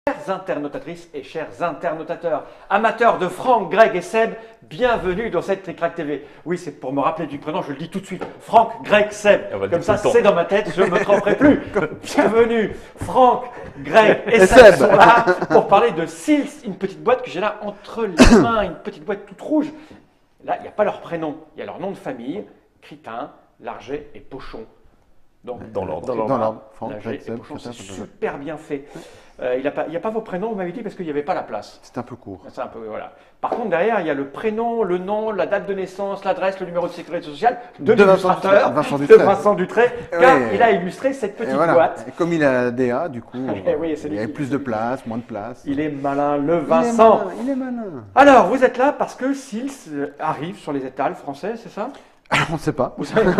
Chères internautatrices et chers internautateurs, amateurs de Franck, Greg et Seb, bienvenue dans cette Tricrac TV. Oui, c'est pour me rappeler du prénom, je le dis tout de suite. Franck, Greg, Seb. Comme ça, c'est dans ma tête, je ne me tromperai plus. Bienvenue, Franck, Greg et Seb sont là pour parler de Sils, une petite boîte que j'ai là entre les mains, une petite boîte toute rouge. Là, il n'y a pas leur prénom, il y a leur nom de famille, Critin, Larget et Pochon. Donc, dans l'ordre. Franck, Greg, Seb, c'est super bien fait. Il n'y a pas vos prénoms, vous m'avez dit, parce qu'il n'y avait pas la place. C'est un peu court. C'est un peu, voilà. Par contre, derrière, il y a le prénom, le nom, la date de naissance, l'adresse, le numéro de sécurité sociale de l'illustrateur, de Vincent Dutray, car il a illustré cette petite boîte. Et comme il a la DA, du coup, oui, il y a plus de place, moins de place. Il est malin, le Vincent. Il est malin. Alors, vous êtes là parce que Sils arrive sur les étals français, c'est ça? On ne sait pas. Vous savez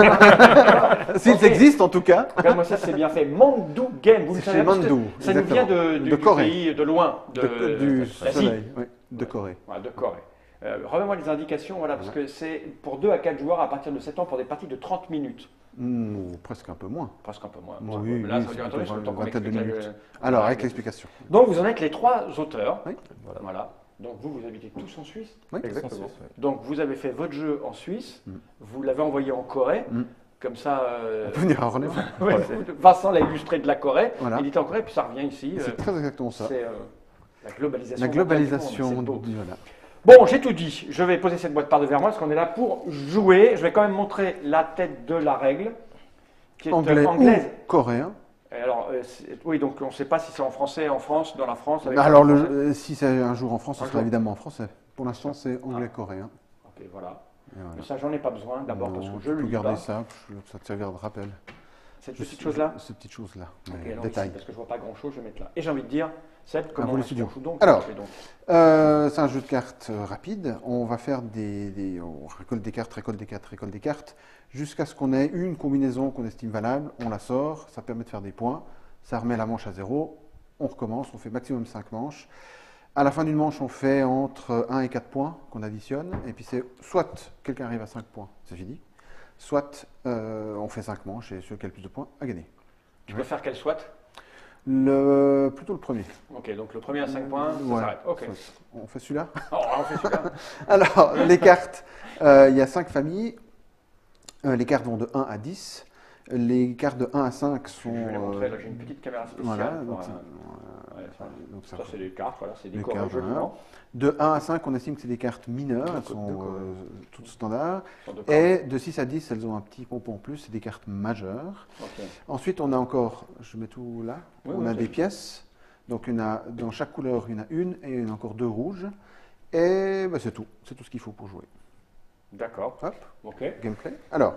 S'ils existent en tout cas. Regarde-moi ça, c'est bien fait. Mandou Game, vous le savez. Mandou, ça nous vient du Corée. pays de loin, du soleil, oui, de Corée. Voilà, de Corée. Remets-moi les indications, voilà, parce que c'est pour 2 à 4 joueurs à partir de 7 ans pour des parties de 30 minutes. Presque un peu moins. Presque un peu moins. Oui, là, ça veut dire, attendez, je peux vingtaine de minutes. Alors, avec l'explication. Donc, vous en êtes les 3 auteurs. Oui. Voilà. Donc, vous habitez tous en Suisse. Oui, Exactement. Donc, vous avez fait votre jeu en Suisse. Vous l'avez envoyé en Corée. Comme ça. On peut venir à René. Vincent l'a illustré de la Corée. Voilà. Il était en Corée, puis ça revient ici. C'est très exactement ça. C'est la globalisation. La globalisation. Voilà. Bon, j'ai tout dit. Je vais poser cette boîte par devers moi parce qu'on est là pour jouer. Je vais quand même montrer la tête de la règle, qui est anglaise. Ou coréen. Alors, oui, donc on ne sait pas si c'est en français, en France, dans la France. Alors, si c'est un jour en France, ce sera évidemment en français. Pour l'instant, c'est anglais-coréen. Ok, voilà. Mais ça, j'en ai pas besoin d'abord parce que je le lis garder pas. ça te servira de rappel. Cette petite chose-là. Cette petite chose-là. Okay, détail. Parce que je vois pas grand-chose, je vais mettre là. Et j'ai envie de dire, Seb, comment on joue donc? Alors, c'est un jeu de cartes rapide. On va faire on récolte des cartes, récolte des cartes, jusqu'à ce qu'on ait une combinaison qu'on estime valable. On la sort, ça permet de faire des points. Ça remet la manche à 0. On recommence, on fait maximum 5 manches. À la fin d'une manche, on fait entre 1 et 4 points qu'on additionne. Et puis c'est soit quelqu'un arrive à 5 points, c'est fini. Soit on fait 5 manches et celui qui a le plus de points a gagné. Tu peux faire quel soit? Plutôt le premier. Ok, donc le premier à 5 points, ça s'arrête. Okay. On fait celui-là. On fait celui-là. Alors, les cartes, il y a 5 familles. Les cartes vont de 1 à 10. Les cartes de 1 à 5 sont... Je vais les montrer, là j'ai une petite caméra spéciale. Donc ça c'est des cartes, voilà, c'est des cartes. De 1 à 5, on estime que c'est des cartes mineures, elles sont toutes standards. Et de 6 à 10, elles ont un petit pompon en plus, c'est des cartes majeures. Okay. Ensuite, on a encore, je mets tout là, on a des pièces. Donc dans chaque couleur, il y en a une et il y en a encore 2 rouges. Et c'est tout ce qu'il faut pour jouer. D'accord. Hop, ok. Gameplay. Alors,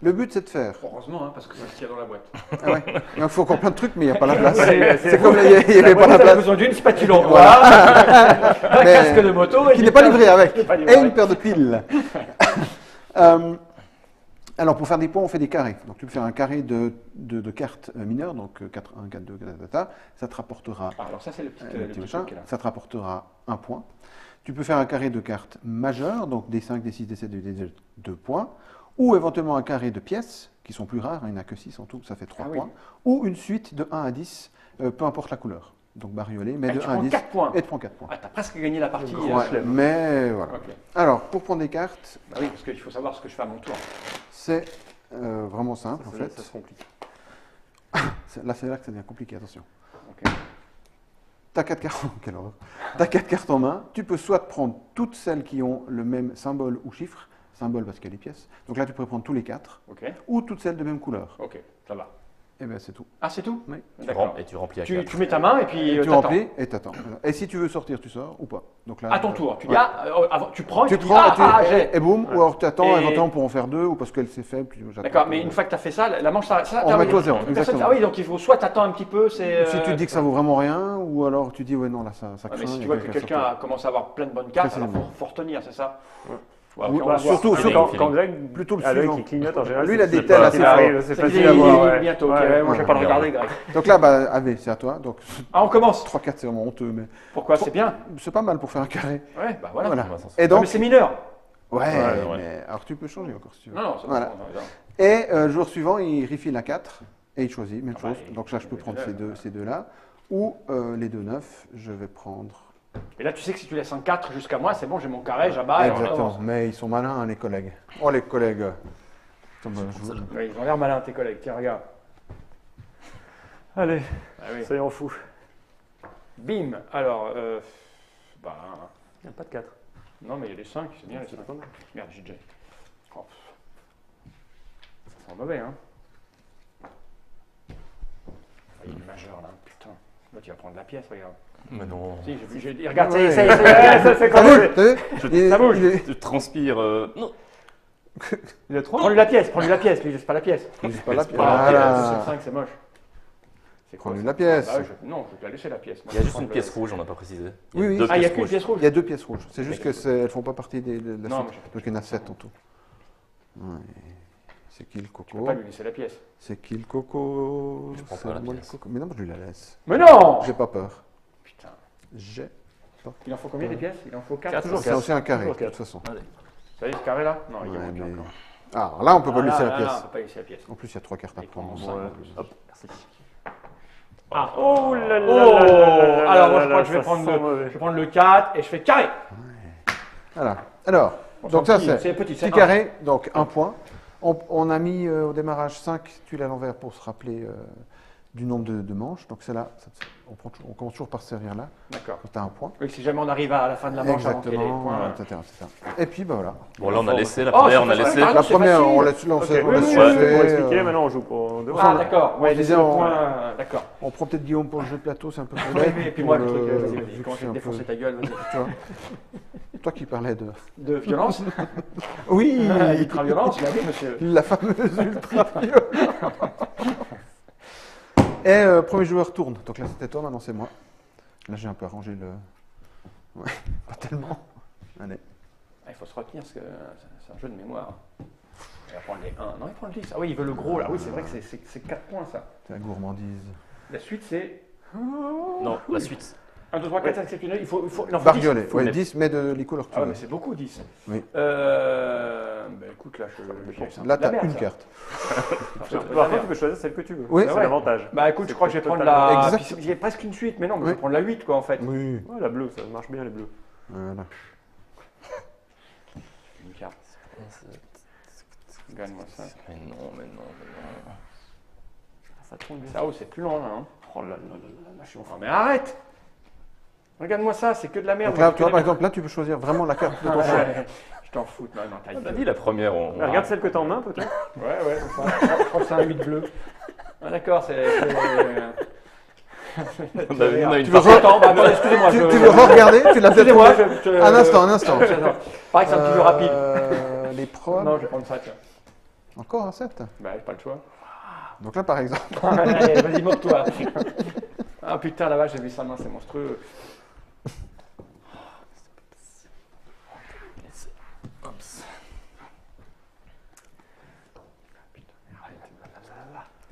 le but, c'est de faire. Heureusement, parce que c'est ce qu'il y a dans la boîte. Ah ouais. Il faut encore plein de trucs, mais il n'y a pas la place. C'est comme il n'y avait pas la place. On a besoin d'une spatule en bois, un casque de moto. Qui n'est pas livré avec. Et une paire de piles. Alors, pour faire des points, on fait des carrés. Donc, tu peux faire un carré de cartes mineures, donc 4, 1, 4, 2, 4, ça te rapportera. Alors, ça, c'est le petit machin. Ça te rapportera 1 point. Tu peux faire un carré de cartes majeures, donc des 5, des 6, des 7, des 2 points. Ou éventuellement un carré de pièces, qui sont plus rares, il n'y en a que 6 en tout, ça fait 3 points. Ou une suite de 1 à 10, peu importe la couleur. Donc bariolé, mais de 1 à 10. 4 points. Et tu prends 4 points. Ah, tu as presque gagné la partie. Mais voilà. Okay. Alors, pour prendre des cartes. Bah oui, parce qu'il faut savoir ce que je fais à mon tour. C'est vraiment simple, en fait. Ça se complique. Là, c'est là que ça devient compliqué, attention. Okay. Tu as 4 cartes. Quelle horreur. Tu as 4 cartes en main. Tu peux soit prendre toutes celles qui ont le même symbole ou chiffre. Symbole parce qu'il y a les pièces. Donc là, tu pourrais prendre tous les 4. Okay. Ou toutes celles de même couleur. Ok, ça va. Et bien, c'est tout. Ah, c'est tout? Oui. Et tu remplis à 4. Tu mets ta main et puis tu remplis et tu attends. Et si tu veux sortir, tu sors ou pas. Donc là, à ton tour. Tu dis, tu prends et tu dis, prends j'ai. Et boum, ou alors tu attends éventuellement pour en faire 2 ou parce qu'elle c'est faible. D'accord, mais une fois que tu as fait ça, la manche s'arrête. On met toi 0. Ah oui, donc il faut soit t'attends un petit peu. Si tu te dis que ça vaut vraiment rien, ou alors tu dis, ouais, non, là, ça craint. Mais si tu vois que quelqu'un a commencé à avoir plein de bonnes cartes, il faut retenir, c'est ça? Surtout quand Greg, plutôt le suivant. qui clignote en général. Lui, il a des tels assez forts. C'est facile à voir. Bientôt, moi je vais pas le regarder, Greg. Donc là, AV, c'est à toi. Donc, on commence. 3-4, c'est vraiment honteux. Mais pourquoi? C'est bien. C'est pas mal pour faire un carré. Ouais, bah voilà. Et donc, mais c'est mineur. Ouais, mais alors tu peux changer encore si tu veux. Non, ça va. Et le jour suivant, il refill à 4 et il choisit, même chose. Donc là, je peux prendre ces deux-là. ou les 2 9. Je vais prendre. Et là, tu sais que si tu laisses un 4 jusqu'à moi, c'est bon, j'ai mon carré, j'abats. Exactement, mais ils sont malins, hein, les collègues. Oh, les collègues. Oui, ils ont l'air malins, tes collègues. Tiens, regarde. Allez, Ah oui. ça y est, on fout. Bim. Alors, bah, Il n'y a pas de 4. non, mais il y a des 5, c'est bien les 5. pas mal. Merde, j'ai déjà. Oh, ça sent mauvais, hein. Ah, il est majeur, là, putain. Là, tu vas prendre la pièce, regarde. Mais non. Si, j'ai dit, regarde, Ouais. ça y est, Ça, c'est Ça quand bouge, t'as vu Ça bouge. Je transpire. Non. Il y a 3. Prends-lui la pièce, lui, laisse pas la pièce. C'est pas la pièce. Voilà. Voilà. C'est 5, c'est moche. C'est quoi, Prends-lui ça la pièce. Bah, non, je vais te la laisser la pièce. Moi, Il y a je juste prends une le- pièce rouge, on n'a pas précisé. Oui, oui. deux Ah, il n'y a pièces qu'une rouges. pièce rouge. Il y a 2 pièces rouges. C'est juste qu'elles ne font pas partie de la Non, suite. mais j'ai- Donc il y en a 7 en tout. Ouais. C'est qui le Je peux coco pas lui laisser la pièce. C'est qui le coco Je prends C'est pas la moi le pièce. coco. Mais non, je lui la laisse. Mais non. J'ai pas peur. Putain. J'ai. Il en faut combien des pièces? Il en faut 4. Quatre. Toujours C'est aussi un carré, Toujours de toute quatre. façon. Allez. Ça y est, ce carré là? Non, il y a Ouais, manqué mais- encore. Ah, alors là, on peut pas Ah, lui laisser là, la là, pièce. on peut pas laisser la pièce. En plus, il y a 3 cartes à Il prend prendre. mon cinq Ouais. en plus. Hop, merci. Ah. Oh là là Oh. là là là là Alors, moi, je là crois que je ça vais prendre sent le, mauvais. je vais prendre le 4 et je fais carré. Voilà. Alors, donc ça, c'est c'est petit, c'est petit un. carré, donc 1 point. On a mis au démarrage 5 tuiles à l'envers pour se rappeler du nombre de manches. Donc c'est là, on commence toujours par ce servir là. D'accord. Donc tu as 1 point. Oui, si jamais on arrive à la fin de la manche avant qu'il y ait les Exactement, points. etc., etc. Et puis, bah voilà. Bon, là, on a laissé la Oh, première, c'est on a facile. laissé. Ah, La c'est première, facile. on laisse Ok, lancer. oui, oui, laisse pour chauffer, expliquer, maintenant on joue pour deux. Ah, d'accord. Ouais, on laisser disait, le on- point. D'accord. On prend peut-être Guillaume pour le jeu de plateau, c'est un peu plus Oui, laid. oui, et puis moi, le Pour truc, vas-y, vu vas-y. que Comment je c'est vais un te défoncer peu- ta gueule, vas-y. tu vois. Toi qui parlais de. De violence? Oui, Ultra-violence, il a vu, monsieur. la fameuse ultra Et premier joueur tourne. Donc là c'était toi, maintenant c'est moi. Là j'ai un peu arrangé le. Ouais, pas tellement. Allez. Ah, il faut se retenir parce que c'est un jeu de mémoire. Il va prendre les 1. Non, il prend le 10. Ah oui, il veut le gros là. Oui, c'est vrai que c'est 4 points ça. C'est la gourmandise. La suite c'est Non, la suite. 1, 2, 3, 4, 5, 6, 7, 8, 9. Il faut 10. Bariolé, Faut ouais, mettre. 10, mais de les couleurs que tu Ah ouais, veux. mais c'est beaucoup 10. Oui. Bah écoute, là, c'est un Là peu de la tu as merde, une ça. carte. C'est un peu de la Par contre, merde. tu peux choisir celle que tu veux. Oui. c'est Ouais. l'avantage. Bah écoute, je crois que je vais prendre totalement. la. Exact. Puis, il y a presque une suite, mais non, mais je Oui. vais prendre la 8 quoi en fait. Oui. Ouais, la bleue, ça marche bien les bleus. Voilà. Une carte. Gagne-moi ça. Mais non, mais non, mais non. Ça tourne bien. Ça, oh, c'est plus loin là. Hein. Oh là là là là là, je suis en Oh, mais arrête! Regarde-moi ça, c'est que de la merde. Donc là, moi, tu vois, je par connais exemple, là tu peux choisir vraiment la carte de pas. ton choix. Je t'en fous. Non, non, t'as On a dit la première, on. Ah, regarde celle que t'as en main peut-être. Ouais, ouais, c'est ça. Je crois que c'est un 8 bleu. Ah, d'accord, c'est. On a une Tu veux partie. Attends, bah, attends, excusez-moi. Tu je- veux re-regarder? Tu l'as peut-être Excusez-moi, trouvé. je. Un instant, un instant. Pareil que c'est un petit jeu rapide. Les probes. Non, je vais prendre ça, tiens. Encore un 7. Bah, j'ai pas le choix. Donc là, par exemple. Allez, vas-y, moque-toi. Ah putain, la vache, j'ai vu sa main, c'est monstrueux.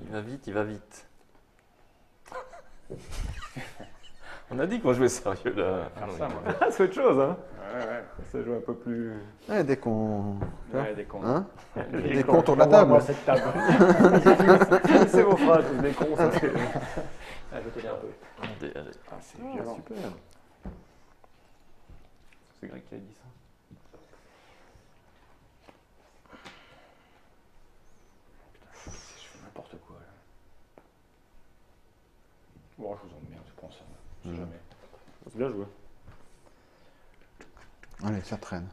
Il va vite, il va vite. On a dit qu'on jouait sérieux là. Faire ça, moi. Ah, c'est autre chose, hein. Ouais, ouais. Ça joue un peu plus. Ouais, dès qu'on. Ouais, des cons. Hein Les Des cons. cons autour de la Envoie-moi table. cette table. C'est vos phrases, des cons, ça fait. Ah, je vais t'aider un peu. Allez, allez. Ah, c'est Ah, violent. super. C'est Greg qui a dit ça. Je fais n'importe quoi. Là. Bon, je vous emmerde, je prends ça. Je sais jamais. C'est bien joué. Allez, ça traîne.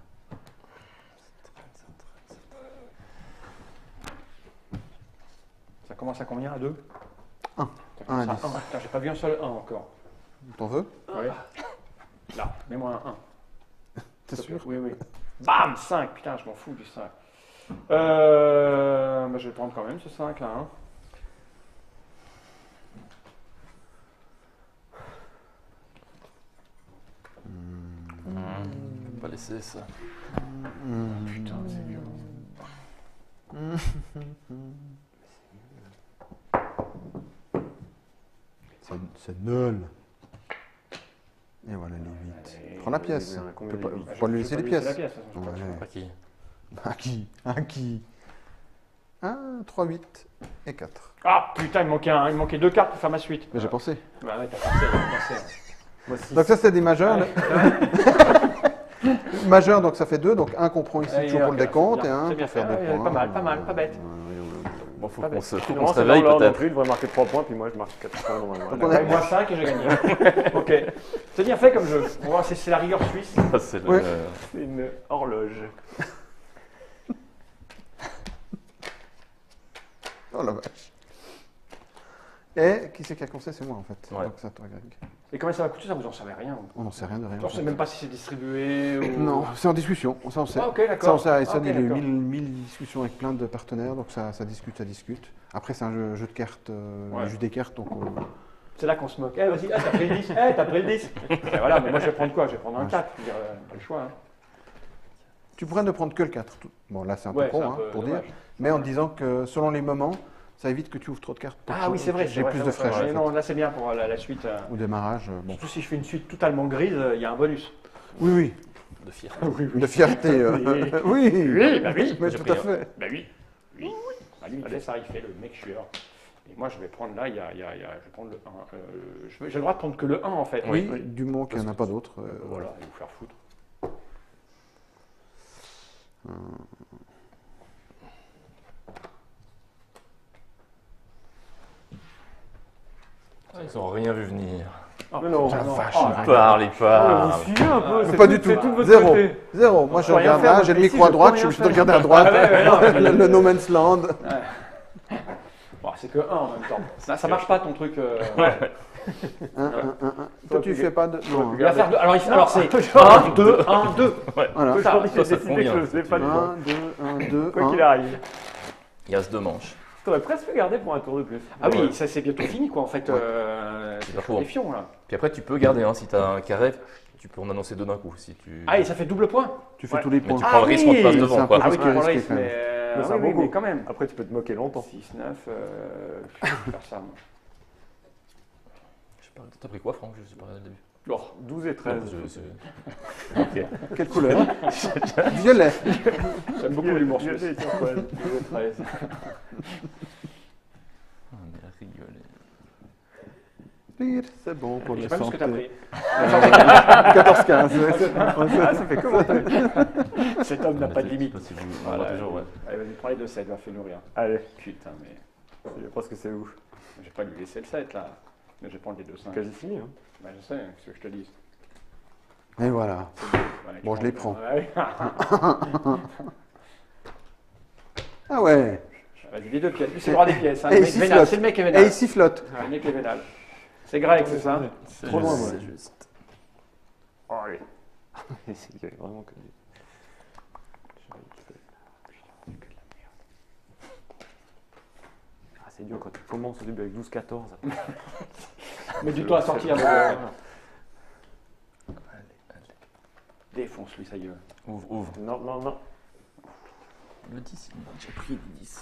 Ça commence à combien? À 2? Un. Ça commence Un à à 10. 1. Putain, j'ai pas vu un seul 1 encore. T'en veux? Ouais. Là, mets-moi un 1. T'es sûr? Oui, oui. Bam 5. Putain, je m'en fous du 5. Bah, je vais prendre quand même ce 5 là. Hein. On va pas laisser ça. Putain, c'est violent. C'est nul. Et voilà les 8. Allez, Prends la pièce. bien, combien Tu peux les pas, huit faut pas lui laisser les pièces. La pièce, de toute façon, je peux pas. Ouais. Pas qui? À qui? À qui? 1, 3, 8 et 4. Ah putain, il me manquait 2 cartes pour faire ma suite. Mais j'ai pensé. Bah ouais, t'as pensé. Moi, si. Donc ça, c'est des majeurs. Majeurs, donc ça fait 2. Donc 1 qu'on prend ici toujours pour le décompte et 1 pour faire des points. Pas mal, pas bête. Bon, faut Pas qu'on bête. se, faut qu'on Normalement, se c'est réveille dans l'ordre, donc peut-être. lui, il devrait marquer 3 points, puis moi, je marque 4 points normalement. Donc on a- Moi 5 et j'ai gagné. Ok. C'est bien fait comme jeu. Bon, c'est la rigueur suisse. Ça, c'est le- Ouais. C'est une horloge. Oh la vache. Et qui c'est qui a commencé? C'est moi en fait. Ouais. Donc ça, toi, Greg. Et comment ça va coûter ça? Vous en savez rien. On n'en sait rien de rien. On sait même pas si c'est distribué ou. Non, c'est en discussion. Ça, on sait. Ah, ok, Ça, d'accord. on sait. À Essen, Ah, ok, il y a eu d'accord. 1000 discussions avec plein de partenaires, donc ça discute. Après, c'est un jeu de cartes, Ouais. le jeu des cartes, donc C'est là qu'on se moque. Eh, vas-y, t'as pris le 10. T'as pris le 10. Et voilà, mais moi je vais prendre quoi? Je vais prendre un 4. Je veux dire, pas le choix. Hein. tu pourrais ne prendre que le 4. Bon, là, c'est un peu Ouais, pro, c'est un hein, peu pour dommage. dire, mais en disant que selon les moments, ça évite que tu ouvres trop de cartes. Ah oui, c'est vrai. J'ai plus de frais. fraîche. en fait. Non, là c'est bien pour la suite. Au démarrage, bon. Surtout si je fais une suite totalement grise, il y a un bonus. Oui, oui. de fierté. De fierté. Oui. Oui, bah oui. Mais J'ai tout pris à fait. Bah oui. Oui. Bah, lui, il fait ça, il fait le mec chieur. Et moi, je vais prendre là, je vais prendre le 1. J'ai le droit de prendre que le 1 en fait. Oui, du moment qu'il n'y en a pas d'autres. Voilà, et vous faire foutre. Ah, ils ont rien vu venir. Mais non, Oh la non. vache. Il parle, il Vous parle. suivez un peu, c'est Pas tout- du tout. c'est tout de votre Zéro. côté. Zéro. Moi, je Faut rien regarde faire, là, moi, j'ai le ici, micro à je peux droite, rien je suis faire. de regarder à droite. Ah ouais, non, le No Man's Land. Bon, c'est que 1 en même temps. Ça marche pas ton truc. Toi, tu fais pas de. Non. Il va faire deux. Alors, c'est Non. 1, 2, 1, 2. Voilà. Je Ça, pense qu'il a ça décidé convient. que je faisais pas de points. 1, 2, 1, 2, Quoi qu'il 1. arrive. Il reste 2 manches. T'aurais presque gardé pour un tour de plus. Ah oui, ça c'est bientôt fini quoi en fait. C'est pas faux. Les fions là. Puis après, tu peux garder, hein, si tu as un carré, tu peux en annoncer 2 d'un coup. Si tu... Ah et ça fait double point. Tu fais Ouais. tous les Mais points. tu prends le risque, on te passe c'est devant. un Quoi. peu Ah oui, tu risqué, prends le risqué, risque, quand même. mais c'est un oui, bon mais coup. quand même. Après, tu peux te moquer longtemps. 6, 9, je vais faire ça moi. Je sais pas, t'as pris quoi, Franck? Je sais pas le début. Oh. 12 et 13. Ok. Quelle couleur? Violet. J'aime beaucoup l'humour Violet suisse. et turquoise. 13. On a rigolé. Rire, c'est bon pour Je le sais pas ce que t'as santé. pris. 14-15. Ah, ça fait comment? Cet homme n'a pas de limite. Si vous... Voilà, Voilà, toujours, ouais. Allez, vas-y, prends les 2 7, va faire nourrir. Allez, Putain, mais je pense que c'est où? je vais pas lui laisser le 7 là. Mais je vais prendre les 2 5. Quasi fini. Hein. Bah, je sais, ce que je te dis. Et voilà. Voilà, Bon, je les prends. Ouais. Ah ouais. Vas-y, les 2 pièces. Lui, c'est le droit des pièces. Hein. Et Le mec il vénal. sifflote. C'est le mec qui est Et vénal. il sifflote. Le mec qui est vénal. C'est Greg, c'est ça? C'est Trop loin, juste, ouais. c'est juste. Oh, allez. C'est qu'il y a vraiment que des- Ah, c'est dur quand tu commences au début avec 12-14. après. Mais du toi à sortir. Allez, allez. Défonce lui, ça y est. Ouvre, ouvre. Non, non, non. Le 10, j'ai pris le 10.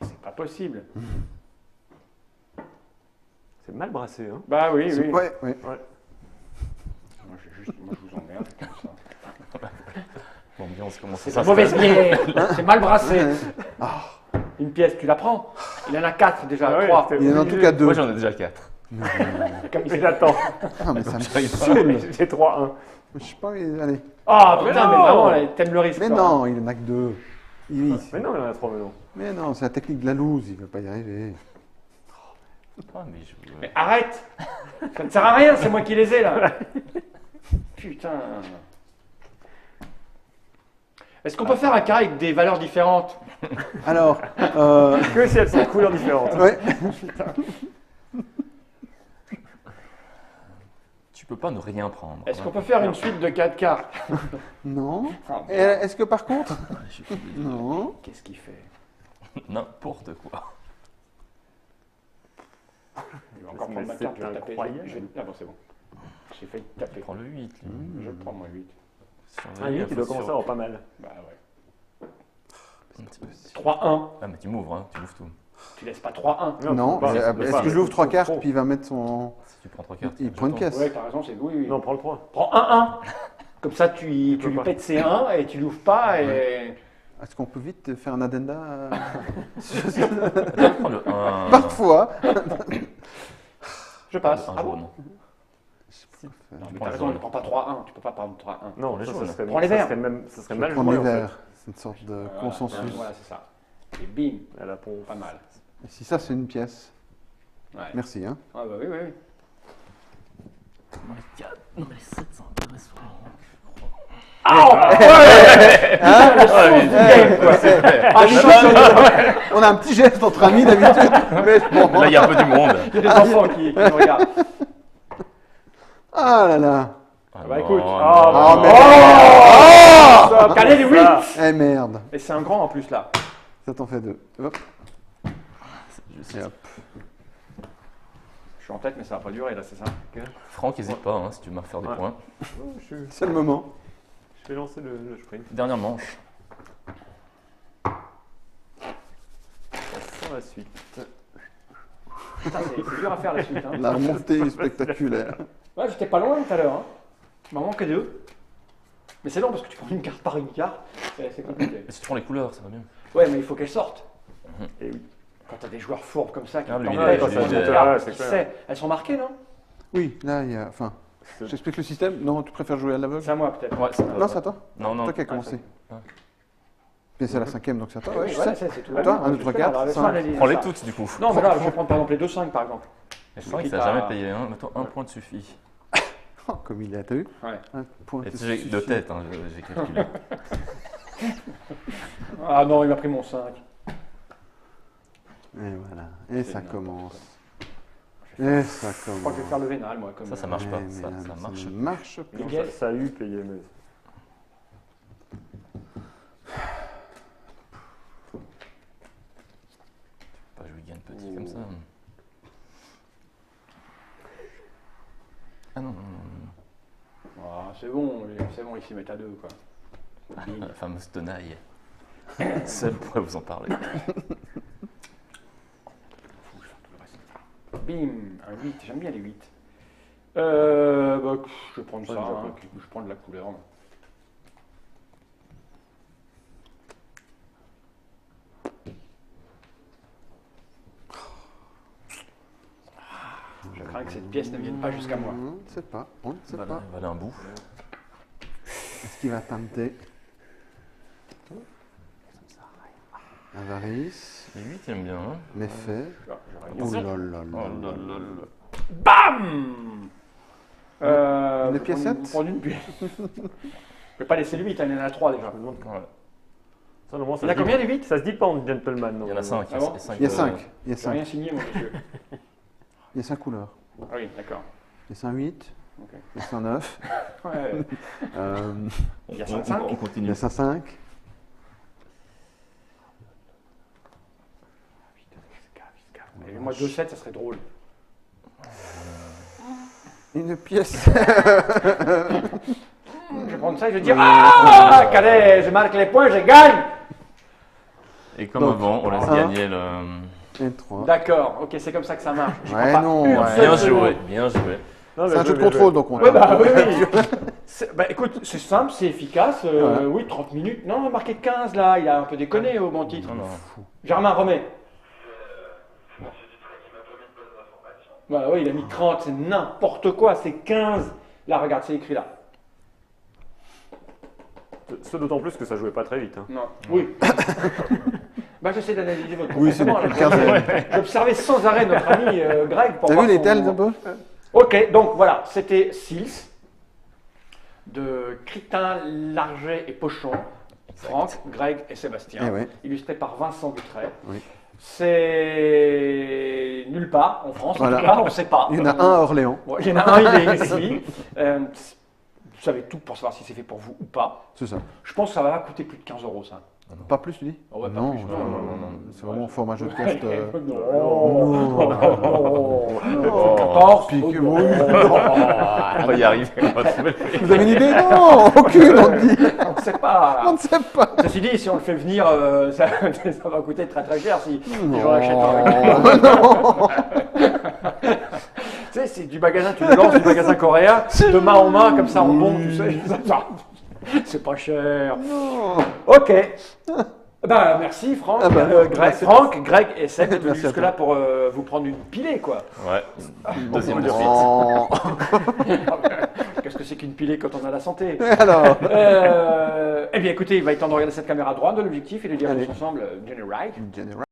Mais c'est pas possible. C'est mal brassé. Hein. Bah oui, oui. Ouais, ouais. Moi, moi, je vous emmerde comme ça. L'ambiance commence C'est à de mauvaise bière. C'est mal brassé. Ah, Une pièce, tu la prends. Il en a 4 déjà, Ah ouais, 3. c'était- il y en a en tout cas 2. Moi, j'en ai déjà 4. Comme il Et j'attends. Ah, mais ça me J'arrive pas. saoule. J'ai 3-1. Je sais pas, allez. Ah putain, mais non. vraiment, là, t'aimes le risque. Mais toi. non, il en a que 2. Mais non, il y en a 3 maintenant. Mais non, c'est la technique de la loose, il ne veut pas y arriver. Ah, mais je... Mais arrête. Ça ne sert à rien, c'est moi qui les ai là. Putain. Est-ce qu'on peut faire un carré avec des valeurs différentes? Alors, Que si elles sont de couleurs différentes. ouais. Tu peux pas ne rien prendre. Est-ce qu'on peut faire une suite de 4 cartes? Non. Ah, Et est-ce que par contre, Je suis non. Qu'est-ce qu'il fait? n'importe quoi. Il va encore Mais prendre ma c'est carte pour taper. incroyable. Ah bon, c'est bon. J'ai failli taper. Prends le 8, lui. Je prends moi 8. Un 8, il doit commencer à avoir pas mal. Bah ouais. Un petit peu. 3-1. Ah, mais tu m'ouvres, hein. Tu m'ouvres tout. Tu laisses pas 3-1. Non, tu peux pas. est-ce que je l'ouvre 3 cartes, Trop. puis il va mettre son. Si tu prends 3 cartes, Il prend une caisse. Ouais, t'as raison, c'est oui. Non, prends le 3. Prends 1-1. Comme ça, tu lui pas. pètes ses 1 et tu l'ouvres pas. Et... Est-ce qu'on peut vite faire un addenda Prends le 1. Parfois. Je passe. Un Ah bon jaune. Non, mais prends t'as le raison, jaune. ne prends pas 3-1. Tu peux pas prendre 3-1. Non, Les ça jaunes. serait, Prends les ça verts. serait même, ça serait Je mal prends joué les en fait. verts. C'est une sorte de consensus. Voilà, c'est ça. Et bim, À la pompe. pas mal. Et si ça, c'est une pièce. Ouais. Merci. Hein. Ah bah oui. Dans les 4, dans les 7, c'est intéressant. On a un petit geste entre amis d'habitude. Mais bon. Là, il y a un peu du monde. Il y a des enfants qui nous regardent. Ah là là. Ah bah non, écoute. non. Ah, mais- Oh Calais les 8. Eh merde. Et c'est un grand en plus là. Ça t'en fait 2. Hop. Juste- Et hop. Je suis en tête, mais ça va pas durer là, c'est ça. Franck, n'hésite pas hein, si tu veux me refaire des Ouais. points. Oh, je C'est le moment. vais lancer le sprint. Dernière manche. Sans la suite. Putain, c'est dur à faire la suite. Hein. La remontée est spectaculaire. Ouais, j'étais pas loin tout à l'heure. Hein. Il m'en manque 2. Mais c'est long parce que tu prends une carte par une carte. C'est compliqué. Et si tu prends les couleurs, ça va bien. Ouais, mais il faut qu'elle sorte. Et oui. Quand t'as des joueurs fourbes comme ça qui Ah, lui, t'empêchent il est- de faire il est- une carte, ouais, parce c'est qu'il clair. sait. Elles sont marquées, non? Oui, là, il y a. Enfin, C'est- j'explique le système. Non, tu préfères jouer à l'aveugle? C'est à moi peut-être. Ouais, c'est Non, c'est à toi. Non, non. Toi qui as commencé. Ah. Puis c'est la 5e, donc c'est à toi. Ouais, Ouais, je voilà, sais. c'est tout. Toi, Ouais, un, deux, je trois, sais, quatre, alors, cinq. laisse-moi Prends-les ça. toutes du coup. Non, mais là, je vais prendre par exemple les 2-5 par exemple. Et 5, quitte ça n'a à- jamais payé. Hein. Mettons un point de suffit. Oh, comme il est, t'as vu? Ouais. Un point. Et de tu sais, de suffit. tête, hein, j'ai calculé. Ah non, il m'a pris mon 5. Et voilà. Et ça n'importe commence. Et ça Je crois commence. que je vais faire le vénal, moi. Comme Ça marche pas. Ouais, mais Ça là, marche ne marche pas. Les Non, guests. ça a eu payé, mais. Pas jouer gain petit comme ça. Ah non, non, non, non. Ah, c'est bon, ils s'y mettent à 2 quoi. La fameuse tenaille. Seul pourrait vous en parler. Bim, un 8, j'aime bien les 8. Bah, je vais prendre ça, Ouais, hein, je prends de la couleur. Je crains que cette pièce ne vienne pas jusqu'à moi. On ne sait pas. On ne sait Voilà, pas. il va aller un bout. Est-ce qu'il va tenter? Avarice. Les 8, il aime bien. Hein. Méfait. J'aurais Ouh bien. là là Oh là. là là là. BAM Une pièce Prendre 7? une pièce. Je ne vais pas laisser le 8, il y en a 3 déjà. Je me demande Ouais. ça, normalement, ça Il y en a se dit- combien les 8? Ça se dit pas en gentleman, non. Il y en a 5. Ah bon Il y a 5. Il y a Je n'ai rien 5. signé, mon monsieur. Il y a 5 couleurs. Ah oui, d'accord. Il y a 5 8. Ok. Il y a 5 9. Ouais. Il y a 5-5. On Il y continue. a 5 5. Et moi, 2-7, ça serait drôle. Une pièce. Je vais prendre ça et je vais dire ah, Calais, je marque les points, je gagne. Et comme Donc, avant, on laisse un. gagner le. Et 3. D'accord, ok, c'est comme ça que ça marche. J'y Ouais, crois pas non, une ouais. seule Bien seconde. joué, bien joué. Non, C'est mais un jeu de je- contrôle, donc on Ouais, bah oui, a. oui. Bah écoute, c'est simple, c'est efficace. Ouais. Oui, 30 minutes. Non, il a marqué 15 là, il a un peu déconné au bon titre. Non, non. Germain Romet. Voilà, oui, il a mis 30, c'est n'importe quoi, c'est 15. Là, regarde, c'est écrit là. Ce d'autant plus que ça jouait pas très vite. Hein. Non, oui. Bah, j'essaie d'analyser votre Oui, c'est comportement. bon, là. 15. J'observais sans arrêt notre ami Greg pour T'as voir vu les son- tels un peu? Ok, donc voilà, c'était Sils de Critin, Larget et Pochon, Franck, Greg et Sébastien, Eh ouais. illustré par Vincent Dutray. Oui. C'est nulle part en France, Voilà. en tout cas, on ne sait pas. Il y en a un à Orléans. Bon, il y en a un, il est ici. Vous savez tout pour savoir si c'est fait pour vous ou pas. C'est ça. Je pense que ça va coûter plus de 15 euros ça. Pas plus, tu dis Oh, ouais, pas Non, plus, non. c'est vraiment format jeu de cartes. Non. 14, Pique, oui. On va y arriver. On va trouver le prix. Vous avez une idée? Non, aucune, on dit. on ne sait pas. On ne sait pas. Ceci dit, si on le fait venir, ça va coûter très très cher si les gens Non. l'achètent en Tu sais, c'est du magasin, tu le lances du magasin coréen, de main en main, comme ça en bon, tu sais. C'est pas cher. Non. Ok. Ben, merci Franck, Ah ben, Greg, merci. Franck, Greg et Seb d'être venus Merci à jusque-là pour vous prendre une pilée, quoi. Ouais. Deuxième de suite. Non. Qu'est-ce que c'est qu'une pilée quand on a la santé? Alors, Eh bien, écoutez, il va être temps de regarder cette caméra droite de l'objectif et de dire Allez. tous ensemble, Jenny Wright. General.